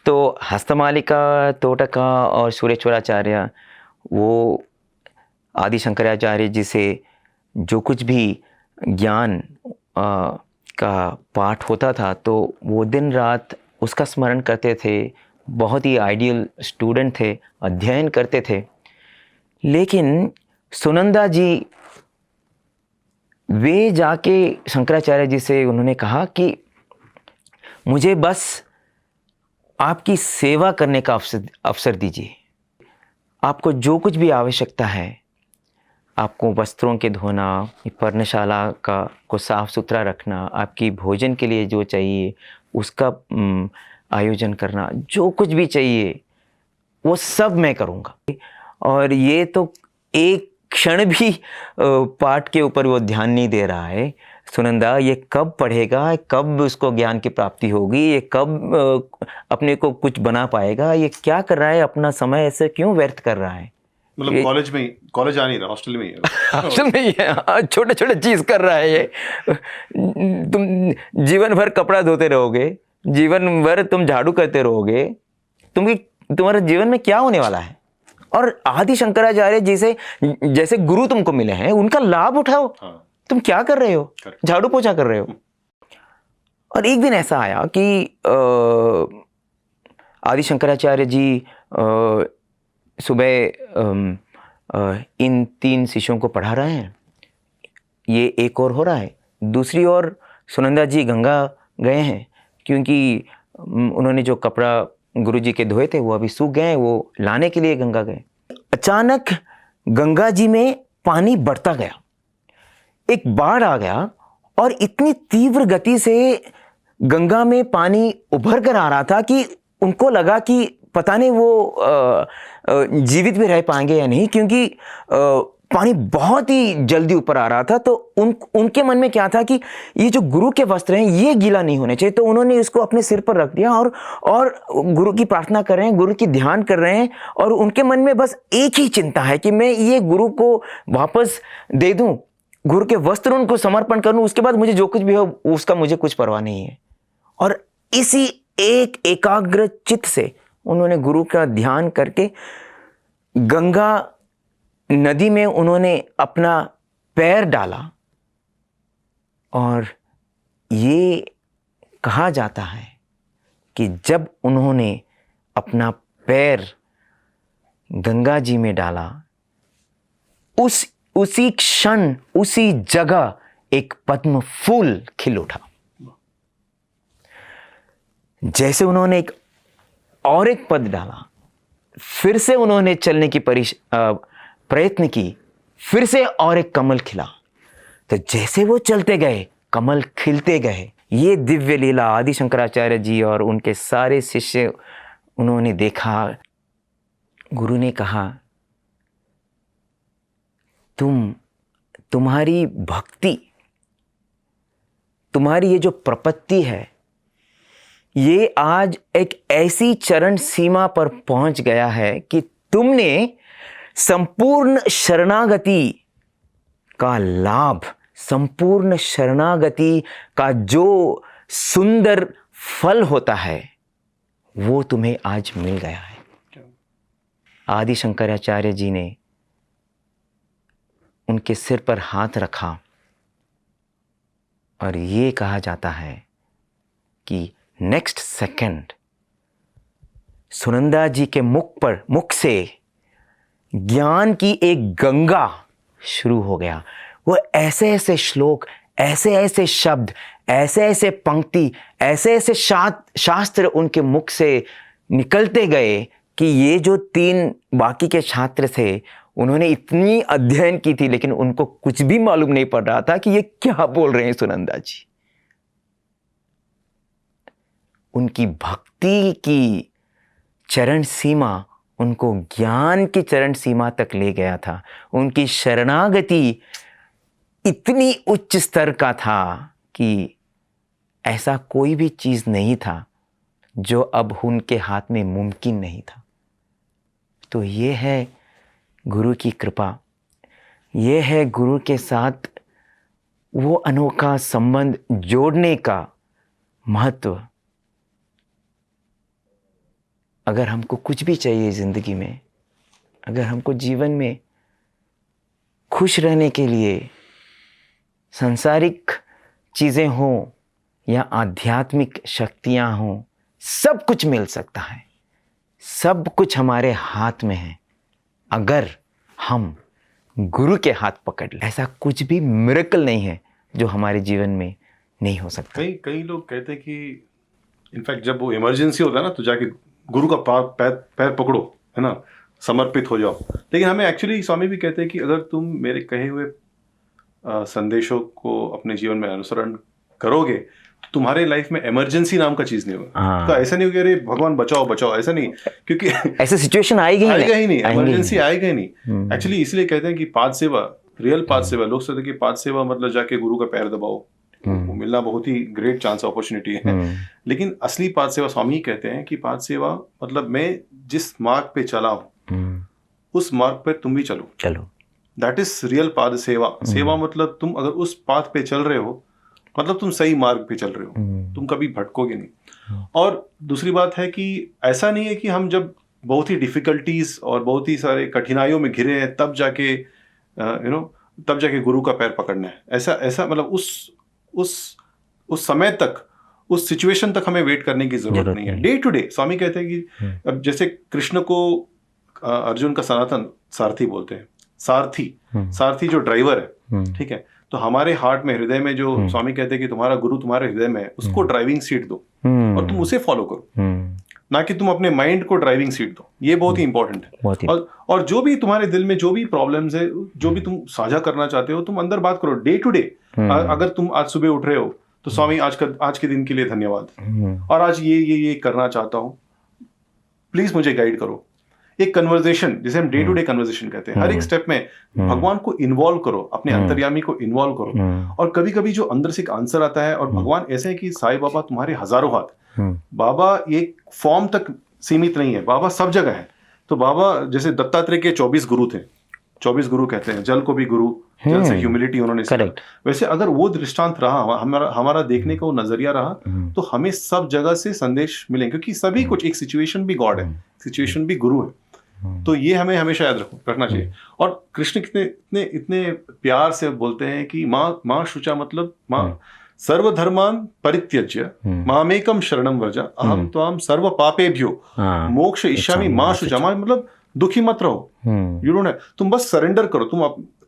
तो हस्तमालिका, तोटका और सुरेश्वराचार्य वो आदि शंकराचार्य जी से जो कुछ भी ज्ञान का पाठ होता था, तो वो दिन रात उसका स्मरण करते थे। बहुत ही आइडियल स्टूडेंट थे, अध्ययन करते थे। लेकिन सुनंदा जी, वे जाके शंकराचार्य जी से उन्होंने कहा कि मुझे बस आपकी सेवा करने का अवसर दीजिए। आपको जो कुछ भी आवश्यकता है, आपको वस्त्रों के धोना, पर्णशाला को साफ सुथरा रखना, आपकी भोजन के लिए जो चाहिए उसका आयोजन करना, जो कुछ भी चाहिए वो सब मैं करूँगा। और ये तो एक क्षण भी पाठ के ऊपर वो ध्यान नहीं दे रहा है। सुनंदा ये कब पढ़ेगा, कब उसको ज्ञान की प्राप्ति होगी, ये कब अपने को कुछ बना पाएगा, ये क्या कर रहा है, अपना समय ऐसे क्यों व्यर्थ कर रहा है। मतलब कॉलेज आ नहीं रहा, हॉस्टल में ही है। हॉस्टल में ही है, छोटे छोटे चीज़ कर रहा है ये। तुम जीवन भर कपड़ा धोते रहोगे, जीवन भर तुम झाड़ू करते रहोगे, तुम्हारे जीवन में क्या होने वाला है। और आदि शंकराचार्य जी से जैसे गुरु तुमको मिले हैं, उनका लाभ उठाओ। तुम क्या कर रहे हो, झाड़ू पोछा कर रहे हो। और एक दिन ऐसा आया कि आदि शंकराचार्य जी सुबह इन 3 शिष्यों को पढ़ा रहे हैं, ये एक और हो रहा है। दूसरी ओर सुनंदा जी गंगा गए हैं, क्योंकि उन्होंने जो कपड़ा गुरु जी के धोए थे वो अभी सूख गए, वो लाने के लिए गंगा गए। अचानक गंगा जी में पानी बढ़ता गया, एक बाढ़ आ गया, और इतनी तीव्र गति से गंगा में पानी उभर कर आ रहा था कि उनको लगा कि पता नहीं वो जीवित भी रह पाएंगे या नहीं, क्योंकि पानी बहुत ही जल्दी ऊपर आ रहा था। तो उनके मन में क्या था कि ये जो गुरु के वस्त्र हैं ये गीला नहीं होने चाहिए। तो उन्होंने इसको अपने सिर पर रख दिया और गुरु की प्रार्थना कर रहे हैं, गुरु की ध्यान कर रहे हैं। और उनके मन में बस एक ही चिंता है कि मैं ये गुरु को वापस दे दूं, गुरु के वस्त्र उनको समर्पण करूं, उसके बाद मुझे जो कुछ भी हो उसका मुझे कुछ परवाह नहीं है। और इसी एक एकाग्र चित्त से उन्होंने गुरु का ध्यान करके गंगा नदी में उन्होंने अपना पैर डाला। और ये कहा जाता है कि जब उन्होंने अपना पैर गंगा जी में डाला, उसी क्षण उसी जगह एक पद्म फूल खिल उठा। जैसे उन्होंने एक पद डाला, फिर से उन्होंने चलने की प्रयत्न की, फिर से और एक कमल खिला। तो जैसे वो चलते गए, कमल खिलते गए, ये दिव्य लीला आदि शंकराचार्य जी और उनके सारे शिष्य उन्होंने देखा। गुरु ने कहा, तुम्हारी भक्ति, तुम्हारी ये जो प्रपत्ति है, ये आज एक ऐसी चरण सीमा पर पहुंच गया है कि तुमने संपूर्ण शरणागति का लाभ, संपूर्ण शरणागति का जो सुंदर फल होता है वो तुम्हें आज मिल गया है। आदि शंकराचार्य जी ने उनके सिर पर हाथ रखा और ये कहा जाता है कि नेक्स्ट सेकंड सुनंदा जी के मुख से ज्ञान की एक गंगा शुरू हो गया। वो ऐसे ऐसे श्लोक, ऐसे ऐसे शब्द, ऐसे ऐसे पंक्ति, ऐसे ऐसे शास्त्र उनके मुख से निकलते गए कि ये जो 3 बाकी के छात्र थे उन्होंने इतनी अध्ययन की थी लेकिन उनको कुछ भी मालूम नहीं पड़ रहा था कि ये क्या बोल रहे हैं सुनंदा जी। उनकी भक्ति की चरण सीमा उनको ज्ञान की चरण सीमा तक ले गया था। उनकी शरणागति इतनी उच्च स्तर का था कि ऐसा कोई भी चीज नहीं था जो अब उनके हाथ में मुमकिन नहीं था। तो ये है गुरु की कृपा, ये है गुरु के साथ वो अनोखा संबंध जोड़ने का महत्व। अगर हमको कुछ भी चाहिए ज़िंदगी में, अगर हमको जीवन में खुश रहने के लिए सांसारिक चीज़ें हों या आध्यात्मिक शक्तियां हों, सब कुछ मिल सकता है। सब कुछ हमारे हाथ में है अगर हम गुरु के हाथ पकड़ लें। ऐसा कुछ भी मिरेकल नहीं है जो हमारे जीवन में नहीं हो सकता। कई लोग कहते हैं कि इनफैक्ट जब वो इमरजेंसी होता है ना तो जाके गुरु का पैर पकड़ो, है ना, समर्पित हो जाओ। लेकिन हमें एक्चुअली स्वामी भी कहते हैं कि अगर तुम मेरे कहे हुए संदेशों को अपने जीवन में अनुसरण करोगे तो तुम्हारे लाइफ में इमरजेंसी नाम का चीज नहीं होगा। तो ऐसा नहीं होगा अरे भगवान बचाओ बचाओ, ऐसा नहीं, क्योंकि ऐसे सिचुएशन आएगा ही नहीं, इमरजेंसी आएगा ही नहीं। एक्चुअली इसलिए कहते हैं कि पाद सेवा, रियल पाद सेवा, लोग सोचते हैं कि पाद सेवा मतलब जाके गुरु का पैर दबाओ, वो मिलना बहुत ही ग्रेट चांस अपॉर्चुनिटी है। लेकिन असली पाद सेवा स्वामी कहते हैं कि पाद सेवा मतलब मैं जिस मार्ग पे चला हूँ उस मार्ग पे तुम भी चलो। दैट इज रियल पाद सेवा। सेवा मतलब तुम अगर उस पाथ पे चल रहे हो मतलब तुम सही मार्ग पे चल रहे हो, तुम कभी भटकोगे नहीं। और दूसरी बात है कि ऐसा नहीं है कि हम जब बहुत ही डिफिकल्टीज और बहुत ही सारे कठिनाइयों में घिरे हैं तब जाके तब जाके गुरु का पैर पकड़ना है। ऐसा मतलब उस समय तक, उस सिचुएशन तक हमें वेट करने की जरूरत नहीं है। डे टू डे स्वामी कहते हैं कि अब जैसे कृष्ण को अर्जुन का सनातन सारथी बोलते हैं, सारथी जो ड्राइवर है, ठीक है। तो हमारे हार्ट में, हृदय में जो स्वामी कहते हैं कि तुम्हारा गुरु तुम्हारे हृदय में है, उसको ड्राइविंग सीट दो और तुम उसे फॉलो करो, ना कि तुम अपने माइंड को ड्राइविंग सीट दो। ये बहुत ही इंपॉर्टेंट है। और जो भी तुम्हारे दिल में जो भी प्रॉब्लम्स है, जो भी तुम साझा करना चाहते हो, तुम अंदर बात करो डे टू डे। अगर तुम आज सुबह उठ रहे हो तो स्वामी आज के दिन के लिए धन्यवाद, और आज ये करना चाहता हूँ, प्लीज मुझे गाइड करो। एक कन्वर्सेशन, जिसे हम डे टू डे कन्वर्सेशन कहते हैं, हर एक स्टेप में भगवान को इन्वॉल्व करो, अपने अंतर्यामी को इन्वॉल्व करो। और कभी कभी जो अंदर से एक आंसर आता है, और भगवान ऐसे है कि साईं बाबा तुम्हारे हजारों हाथ, बाबा एक फॉर्म तक सीमित नहीं है, बाबा सब जगह है। तो बाबा जैसे दत्तात्रेय के 24 गुरु थे, 24 गुरु कहते हैं, जल को भी गुरु, जल से ह्यूमिलिटी उन्होंने सीखा। वैसे अगर वो दृष्टांत रहा, हमारा देखने का वो नजरिया रहा, तो हमें सब जगह से संदेश मिलेंगे, क्योंकि सभी कुछ, एक सिचुएशन भी गॉड है, सिचुएशन भी गुरु है। तो ये हमें हमेशा याद रखना चाहिए। और कृष्ण इतने प्यार से बोलते हैं कि माँ शुचा, मतलब माँ सर्वधर्मान परित्यज्य मामेकम शरणम व्रज अहम त्वाम सर्व पापेभ्यो मोक्ष इष्यामि माँ शुचा। मतलब दुखी मत रहो, यू डोंट, तुम बस सरेंडर करो,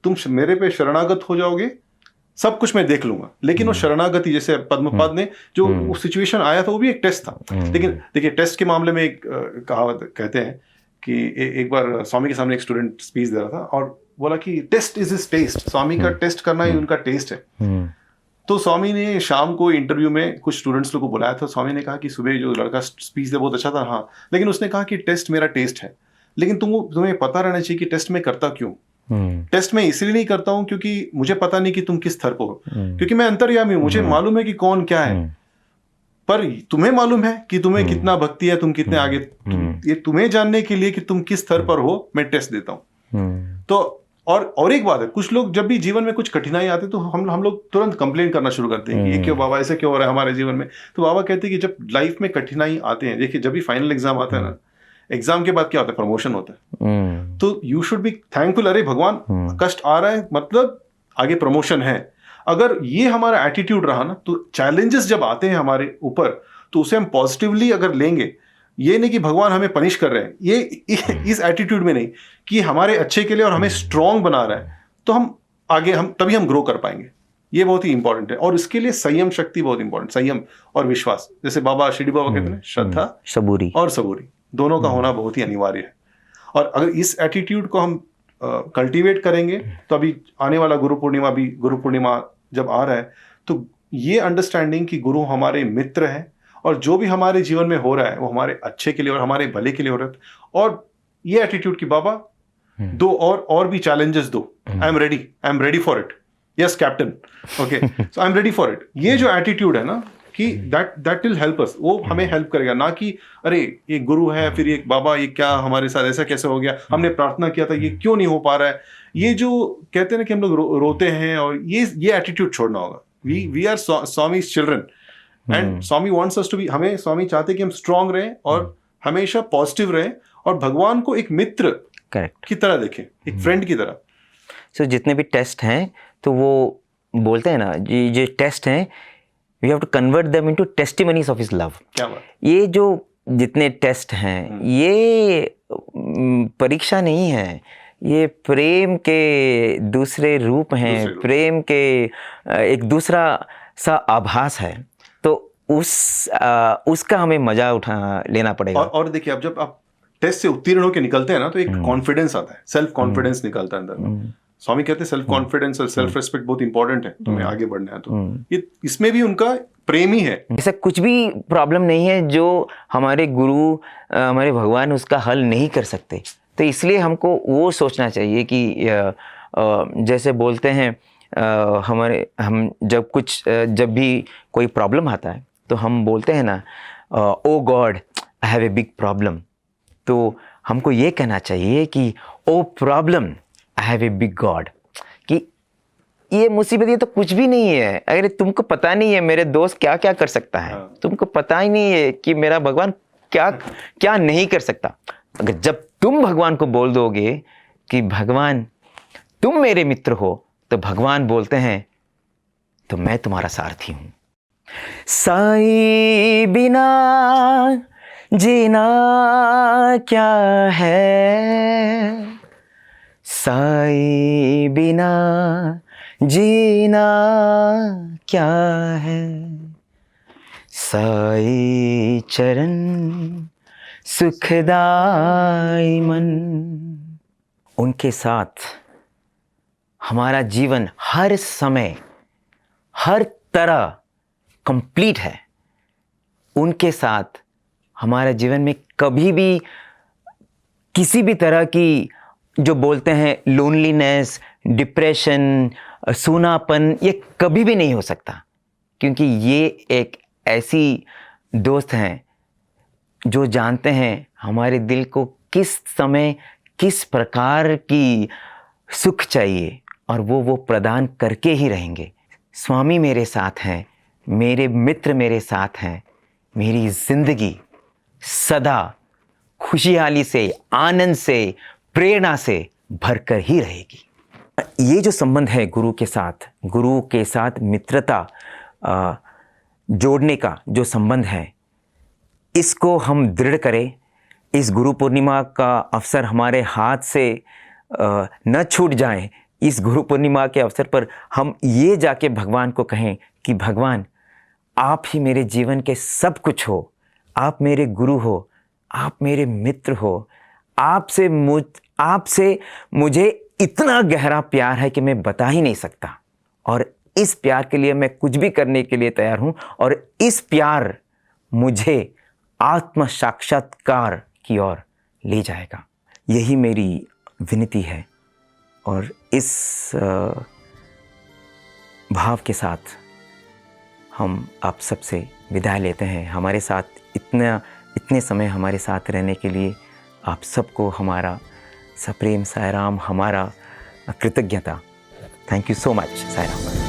तुम मेरे पे शरणागत हो जाओगे, सब कुछ मैं देख लूंगा। लेकिन वो शरणागति, जैसे पद्मपाद ने जो सिचुएशन आया था, वो भी एक टेस्ट था। लेकिन देखिए, टेस्ट के मामले में एक कहावत कहते हैं कि एक बार स्वामी के सामने एक स्टूडेंट स्पीच दे रहा था और बोला कि टेस्ट इज हिज टेस्ट, स्वामी का टेस्ट करना ही उनका टेस्ट है। तो स्वामी ने शाम को इंटरव्यू में कुछ स्टूडेंट्स लोग को बुलाया था। स्वामी ने कहा कि सुबह जो लड़का स्पीच दिया बहुत अच्छा था, हाँ, लेकिन उसने कहा कि टेस्ट मेरा टेस्ट है, लेकिन तुम्हें पता रहना चाहिए कि टेस्ट में करता क्यों। टेस्ट में इसलिए नहीं करता हूं क्योंकि मुझे पता नहीं कि तुम किस स्तर पर हो, क्योंकि मैं अंतर्यामी हूं, मुझे मालूम है कि कौन क्या है, पर तुम्हें मालूम है कि तुम्हें कितना भक्ति है, तुम कितने आगे, ये तुम्हें जानने के लिए कि तुम किस स्तर पर हो मैं टेस्ट देता हूं। तो और एक बात है, कुछ लोग जब भी जीवन में कुछ कठिनाई आते तो हम लोग तुरंत कंप्लेन करना शुरू करते हैं कि ये क्यों बाबा, ऐसे क्यों हो रहा है हमारे जीवन में। तो बाबा कहते हैं कि जब लाइफ में कठिनाई आते हैं, देखिए जब भी फाइनल एग्जाम आता है ना, एग्जाम के बाद क्या होता है, प्रमोशन होता है। तो यू शुड बी थैंकफुल, अरे भगवान कष्ट आ रहा है मतलब आगे प्रमोशन है। अगर ये हमारा एटीट्यूड रहा ना, तो चैलेंजेस जब आते हैं हमारे ऊपर तो उसे हम पॉजिटिवली अगर लेंगे, ये नहीं कि भगवान हमें पनिश कर रहे हैं, ये इस एटीट्यूड में नहीं कि हमारे अच्छे के लिए और हमें स्ट्रांग बना रहा है, तो हम आगे तभी हम ग्रो कर पाएंगे। ये बहुत ही इंपॉर्टेंट है, और इसके लिए संयम शक्ति बहुत इंपॉर्टेंट, संयम और विश्वास। जैसे बाबा शिरडी बाबा कहते हैं, श्रद्धा सबूरी और सबूरी दोनों का होना बहुत ही अनिवार्य है। और अगर इस एटीट्यूड को हम कल्टीवेट करेंगे तो अभी आने वाला गुरु पूर्णिमा जब आ रहा है, तो ये अंडरस्टैंडिंग कि गुरु हमारे मित्र हैं और जो भी हमारे जीवन में हो रहा है वो हमारे अच्छे के लिए और हमारे भले के लिए हो रहा है, और ये एटीट्यूड कि बाबा दो और भी चैलेंजेस दो, I am ready for it, yes captain, okay, so I am ready for it. ये जो एटीट्यूड है ना कि दैट विल हेल्प अस, वो हमें हेल्प करेगा, ना कि अरे ये गुरु है फिर ये बाबा ये क्या हमारे साथ ऐसा कैसे हो गया, हमने प्रार्थना किया था ये क्यों नहीं हो पा रहा है। ये जो कहते हैं ना कि हम लोग रोते हैं, और ये एटीट्यूड छोड़ना होगा। We are Swami children and Swami wants us to be, हमें स्वामी चाहते कि हम स्ट्रांग रहें और हमेशा पॉजिटिव रहें और भगवान को एक मित्र की तरह देखें, एक फ्रेंड की तरह। सो जितने भी टेस्ट हैं तो वो बोलते हैं ना, ये टेस्ट हैं, we have to convert them into testimonies of his love. क्या बात। ये जो जितने टेस्ट हैं ये परीक्षा नहीं है, ये प्रेम के दूसरे रूप हैं, प्रेम के एक दूसरा सा आभास है। तो उसका हमें मजा लेना पड़ेगा। और देखिए, अब जब आप टेस्ट से उत्तीर्ण होकर निकलते हैं ना, तो एक कॉन्फिडेंस आता है, सेल्फ कॉन्फिडेंस निकलता है अंदर। स्वामी कहते हैं सेल्फ कॉन्फिडेंस और सेल्फ रेस्पेक्ट बहुत इंपॉर्टेंट है तुम्हें आगे बढ़ना है। तो ये इसमें भी उनका प्रेम ही है। ऐसा कुछ भी प्रॉब्लम नहीं है जो हमारे गुरु हमारे भगवान उसका हल नहीं कर सकते। तो इसलिए हमको वो सोचना चाहिए कि जैसे बोलते हैं हम जब भी कोई प्रॉब्लम आता है तो हम बोलते हैं ना, oh God I have a big problem. तो हमको ये कहना चाहिए कि oh problem I have a big God, कि ये मुसीबत ये तो कुछ भी नहीं है। अगर तुमको पता नहीं है मेरे दोस्त क्या क्या कर सकता है, तुमको पता ही नहीं है कि मेरा भगवान क्या क्या नहीं कर सकता। अगर जब तुम भगवान को बोल दोगे कि भगवान तुम मेरे मित्र हो, तो भगवान बोलते हैं तो मैं तुम्हारा सारथी हूं। साई बिना जीना क्या है, साई बिना जीना क्या है, साई चरण सुखदाई मन। उनके साथ हमारा जीवन हर समय हर तरह कंप्लीट है। उनके साथ हमारे जीवन में कभी भी किसी भी तरह की जो बोलते हैं लोनलीनेस, डिप्रेशन, सूनापन, ये कभी भी नहीं हो सकता, क्योंकि ये एक ऐसी दोस्त हैं जो जानते हैं हमारे दिल को किस समय किस प्रकार की सुख चाहिए, और वो प्रदान करके ही रहेंगे। स्वामी मेरे साथ हैं, मेरे मित्र मेरे साथ हैं, मेरी जिंदगी सदा खुशहाली से, आनंद से, प्रेरणा से भरकर ही रहेगी। ये जो संबंध है गुरु के साथ मित्रता जोड़ने का जो संबंध है, इसको हम दृढ़ करें। इस गुरु पूर्णिमा का अवसर हमारे हाथ से न छूट जाए। इस गुरु पूर्णिमा के अवसर पर हम ये जाके भगवान को कहें कि भगवान आप ही मेरे जीवन के सब कुछ हो, आप मेरे गुरु हो, आप मेरे मित्र हो, आपसे मुझे इतना गहरा प्यार है कि मैं बता ही नहीं सकता। और इस प्यार के लिए मैं कुछ भी करने के लिए तैयार हूँ, और इस प्यार मुझे आत्म साक्षात्कार की ओर ले जाएगा। यही मेरी विनती है, और इस भाव के साथ हम आप सबसे विदाई लेते हैं। हमारे साथ इतने समय हमारे साथ रहने के लिए आप सबको हमारा सप्रेम साईं राम, हमारा कृतज्ञता। Thank you so much Sai Ram.